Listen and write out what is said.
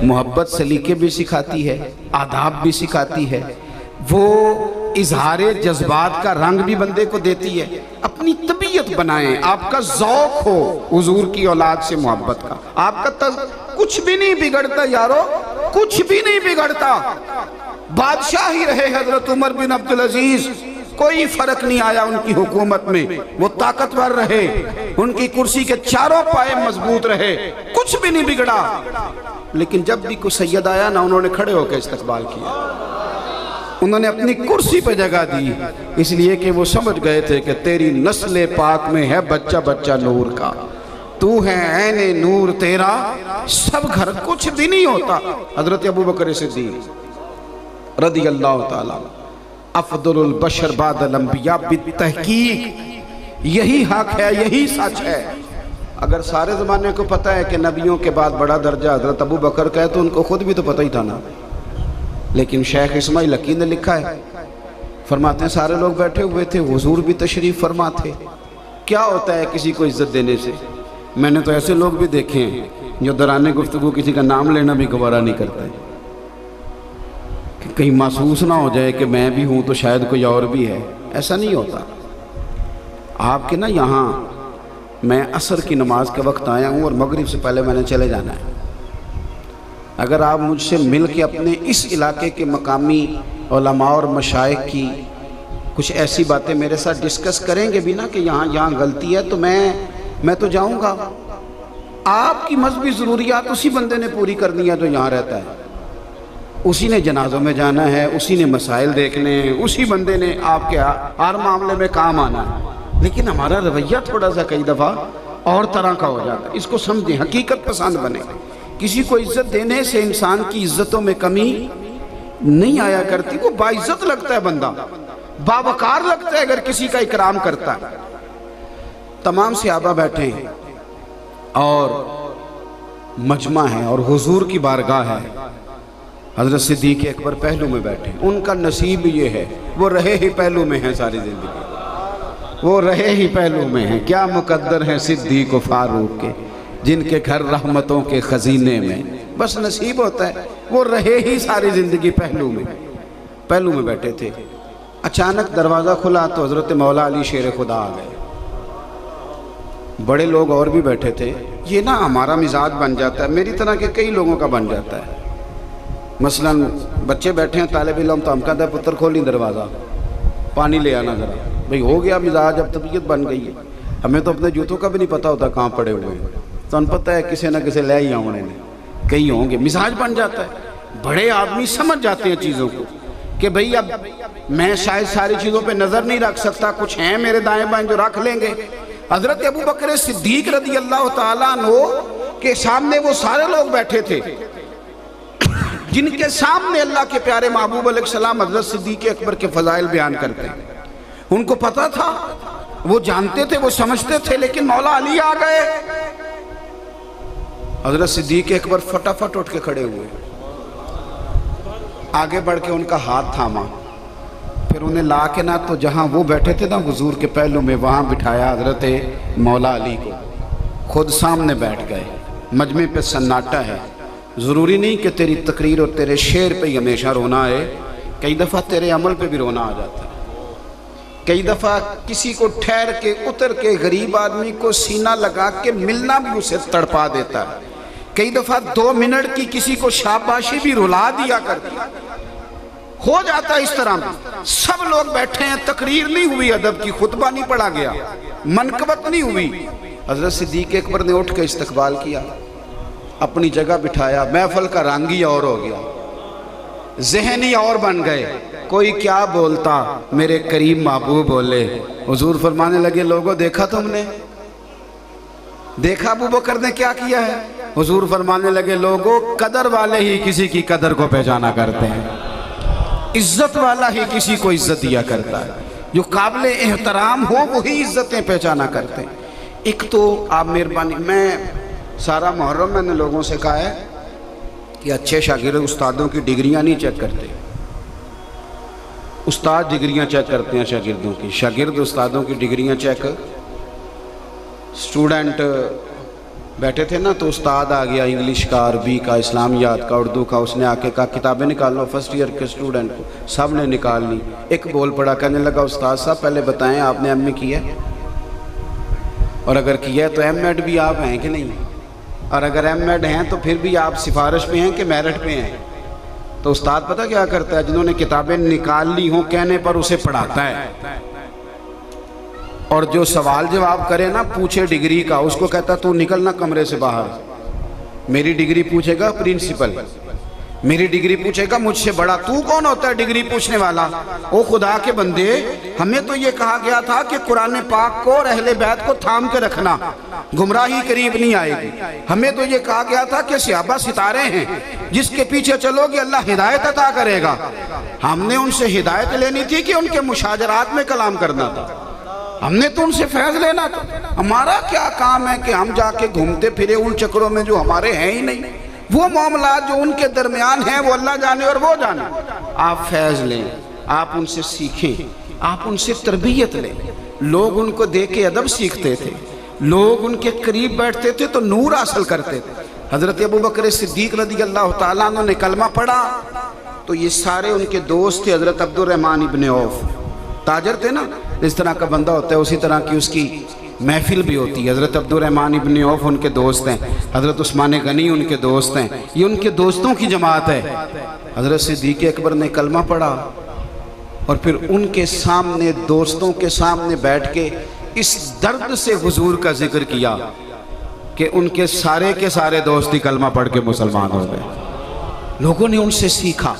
محبت سلیقے بھی سکھاتی ہے، آداب بھی سکھاتی ہے، وہ اظہار جذبات کا رنگ بھی بندے کو دیتی ہے۔ اپنی طبیعت بنائیں، آپ کا ذوق ہو حضور کی اولاد سے محبت کا، آپ کا کچھ بھی نہیں بگڑتا یارو، کچھ بھی نہیں بگڑتا۔ بادشاہ ہی رہے حضرت عمر بن عبدالعزیز، کوئی فرق نہیں آیا ان کی حکومت میں، وہ طاقتور رہے، ان کی کرسی کے چاروں پائے مضبوط رہے، کچھ بھی نہیں بگڑا۔ لیکن جب بھی کوئی سید آیا نا، انہوں نے کھڑے ہو کے استقبال کیا، انہوں نے اپنی کرسی پہ جگہ دی، اس لیے کہ وہ سمجھ گئے تھے کہ تیری نسل پاک میں ہے بچہ بچہ نور کا، تو ہے عین نور تیرا سب گھر، کچھ بھی نہیں ہوتا۔ حضرت ابوبکر صدیق رضی اللہ تعالیٰ افضل البشر بعد الانبیاء بالتحقیق، یہی حق ہے، یہی سچ ہے۔ اگر سارے زمانے کو پتہ ہے کہ نبیوں کے بعد بڑا درجہ حضرت ابوبکر کا ہے تو ان کو خود بھی تو پتہ ہی تھا نا۔ لیکن شیخ اسماعیل حقی نے لکھا ہے، فرماتے ہیں سارے لوگ بیٹھے ہوئے تھے، حضور بھی تشریف فرما تھے۔ کیا ہوتا ہے کسی کو عزت دینے سے؟ میں نے تو ایسے لوگ بھی دیکھے ہیں جو دوران گفتگو کسی کا نام لینا بھی گوارا نہیں کرتے، کہ کہیں محسوس نہ ہو جائے کہ میں بھی ہوں تو شاید کوئی اور بھی ہے۔ ایسا نہیں ہوتا۔ آپ کے نا یہاں میں عصر کی نماز کے وقت آیا ہوں اور مغرب سے پہلے میں نے چلے جانا ہے۔ اگر آپ مجھ سے مل کے اپنے اس علاقے کے مقامی علماء اور مشائخ کی کچھ ایسی باتیں میرے ساتھ ڈسکس کریں گے بھی نا کہ یہاں غلطی ہے، تو میں تو جاؤں گا۔ آپ کی مذہبی ضروریات اسی بندے نے پوری کرنی ہے جو یہاں رہتا ہے، اسی نے جنازوں میں جانا ہے، اسی نے مسائل دیکھنے ہیں، اسی بندے نے آپ کے ہر معاملے میں کام آنا ہے۔ لیکن ہمارا رویہ تھوڑا سا کئی دفعہ اور طرح کا ہو جاتا ہے۔ اس کو سمجھیں، حقیقت پسند بنے۔ کسی کو عزت دینے سے انسان کی عزتوں میں کمی نہیں آیا کرتی، وہ باعزت لگتا ہے، بندہ باوقار لگتا ہے اگر کسی کا اکرام کرتا ہے۔ تمام صحابہ بیٹھے ہیں اور مجمع ہے اور حضور کی بارگاہ ہے، حضرت صدیق اکبر پہلو میں بیٹھے ہیں۔ ان کا نصیب یہ ہے، وہ رہے ہی پہلو میں ہیں ساری زندگی، وہ رہے ہی پہلو میں ہیں۔ کیا مقدر ہیں صدیق و فاروق کے، جن کے گھر رحمتوں کے خزینے میں، بس نصیب ہوتا ہے وہ رہے ہی ساری زندگی پہلو میں بیٹھے تھے۔ اچانک دروازہ کھلا تو حضرت مولا علی شیر خدا آ گئے۔ بڑے لوگ اور بھی بیٹھے تھے۔ یہ نا ہمارا مزاج بن جاتا ہے، میری طرح کے کئی لوگوں کا بن جاتا ہے۔ مثلا بچے بیٹھے ہیں طالب علم، تو ہم کہتے ہیں پتر کھولی دروازہ، پانی لے آنا ذرا، بھئی ہو گیا مزاج، اب طبیعت بن گئی ہے۔ ہمیں تو اپنے جوتوں کا بھی نہیں پتہ ہوتا کہاں پڑے ہوئے ہیں، تو ہم پتہ ہے کسی نہ کسی لے ہی آؤں نے، کئی ہوں گے، مزاج بن جاتا ہے۔ بڑے آدمی سمجھ جاتے ہیں چیزوں کو کہ بھئی اب میں شاید ساری چیزوں پہ نظر نہیں رکھ سکتا، کچھ ہیں میرے دائیں بائیں جو رکھ لیں گے۔ حضرت ابوبکر صدیق رضی اللہ تعالیٰ عنہ کے سامنے وہ سارے لوگ بیٹھے تھے جن کے سامنے اللہ کے پیارے محبوب علیہ السلام حضرت صدیق اکبر کے فضائل بیان کرتے ہیں۔ ان کو پتا تھا، وہ جانتے تھے، وہ سمجھتے تھے، لیکن مولا علی آ گئے۔ حضرت صدیق اکبر فٹافٹ اٹھ کے کھڑے ہوئے، آگے بڑھ کے ان کا ہاتھ تھاما، پھر انہیں لا کے نہ تو جہاں وہ بیٹھے تھے نا حضور کے پہلو میں، وہاں بٹھایا حضرت مولا علی کو، خود سامنے بیٹھ گئے۔ مجمع پہ سناٹا ہے، ضروری نہیں کہ تیری تقریر اور تیرے شعر پہ ہی ہمیشہ رونا ہے، کئی دفعہ تیرے عمل پہ بھی رونا آ جاتا ہے۔ کئی دفعہ کسی کو ٹھہر کے اتر کے غریب آدمی کو سینہ لگا کے ملنا بھی اسے تڑپا دیتا ہے۔ کئی دفعہ 2 منٹ کی کسی کو شاباشی بھی رلا دیا کرتی ہے، ہو جاتا ہے اس طرح میں۔ سب لوگ بیٹھے ہیں، تقریر نہیں ہوئی ادب کی، خطبہ نہیں پڑھا گیا، منقبت نہیں ہوئی۔ حضرت صدیق اکبر نے اٹھ کے استقبال کیا، اپنی جگہ بٹھایا، محفل کا رنگ ہی اور ہو گیا، ذہن ہی اور بن گئے۔ کوئی کیا بولتا، میرے کریم محبوب بولے۔ حضور فرمانے لگے، لوگوں دیکھا تم نے، دیکھا ابوبکر نے کیا کیا ہے؟ حضور فرمانے لگے، لوگوں قدر والے ہی کسی کی قدر کو پہچانا کرتے ہیں، عزت والا ہی کسی کو عزت دیا کرتا ہے، جو قابل احترام ہو وہی عزتیں پہچانا کرتے ہیں۔ ایک تو آپ مہربانی، میں سارا محرم میں نے لوگوں سے کہا ہے کہ اچھے شاگرد استادوں کی ڈگریاں نہیں چیک کرتے، استاد ڈگریاں چیک کرتے ہیں شاگردوں کی، شاگرد استادوں کی ڈگریاں چیک، اسٹوڈنٹ بیٹھے تھے نا تو استاد آ گیا انگلش کا، عربی کا، اسلامیات کا، اردو کا. اس نے آ کے کہا کتابیں نکال لو فرسٹ ایئر کے اسٹوڈنٹ کو. سب نے نکال لی. ایک بول پڑا، کہنے لگا استاد صاحب پہلے بتائیں آپ نے ایم اے کیا ہے؟ اور اگر کیا ہے تو ایم ایڈ بھی آپ ہیں کہ نہیں؟ اور اگر ایم ایڈ ہیں تو پھر بھی آپ سفارش پہ ہیں کہ میرٹ پہ ہیں؟ تو استاد پتہ کیا کرتا ہے؟ جنہوں نے کتابیں نکال لی ہوں کہنے پر اسے پڑھاتا ہے، اور جو سوال جواب کرے نا پوچھے ڈگری کا، اس کو کہتا تو نکلنا کمرے سے باہر. میری ڈگری پوچھے گا پرنسپل، میری ڈگری پوچھے گا مجھ سے بڑا. تو کون ہوتا ہے ڈگری پوچھنے والا؟ او خدا کے بندے، ہمیں تو یہ کہا گیا تھا کہ قرآن پاک کو اور اہل بیت کو تھام کے رکھنا، گمراہی قریب نہیں آئے گی. ہمیں تو یہ کہا گیا تھا کہ صحابہ ستارے ہیں، جس کے پیچھے چلو گے اللہ ہدایت عطا کرے گا. ہم نے ان سے ہدایت لینی تھی کہ ان کے مشاجرات میں کلام کرنا تھا؟ ہم نے تو ان سے فیض لینا تھا. ہمارا کیا کام ہے کہ ہم جا کے گھومتے پھرے ان چکروں میں جو ہمارے ہیں ہی نہیں؟ وہ معاملات جو ان کے درمیان ہیں وہ اللہ جانے اور وہ جانے. آپ فیض لیں، آپ ان سے سیکھیں، آپ ان سے تربیت لیں. لوگ ان کو دیکھ کے ادب سیکھتے تھے، لوگ ان کے قریب بیٹھتے تھے تو نور حاصل کرتے تھے. حضرت ابوبکر صدیق رضی اللہ تعالیٰ عنہ نے کلمہ پڑھا تو یہ سارے ان کے دوست تھے. حضرت عبد الرحمن ابن عوف تاجر تھے نا، اس طرح کا بندہ ہوتا ہے اسی طرح کی اس کی محفل بھی ہوتی ہے. حضرت عبد الرحمن ابن عوف ان کے دوست ہیں، حضرت عثمان غنی ان کے دوست ہیں، یہ ان کے دوستوں کی جماعت ہے. حضرت صدیق اکبر نے کلمہ پڑھا اور پھر ان کے سامنے دوستوں کے سامنے بیٹھ کے اس درد سے حضور کا ذکر کیا کہ ان کے سارے دوست ہی کلمہ پڑھ کے مسلمان ہو گئے. لوگوں نے ان سے سیکھا.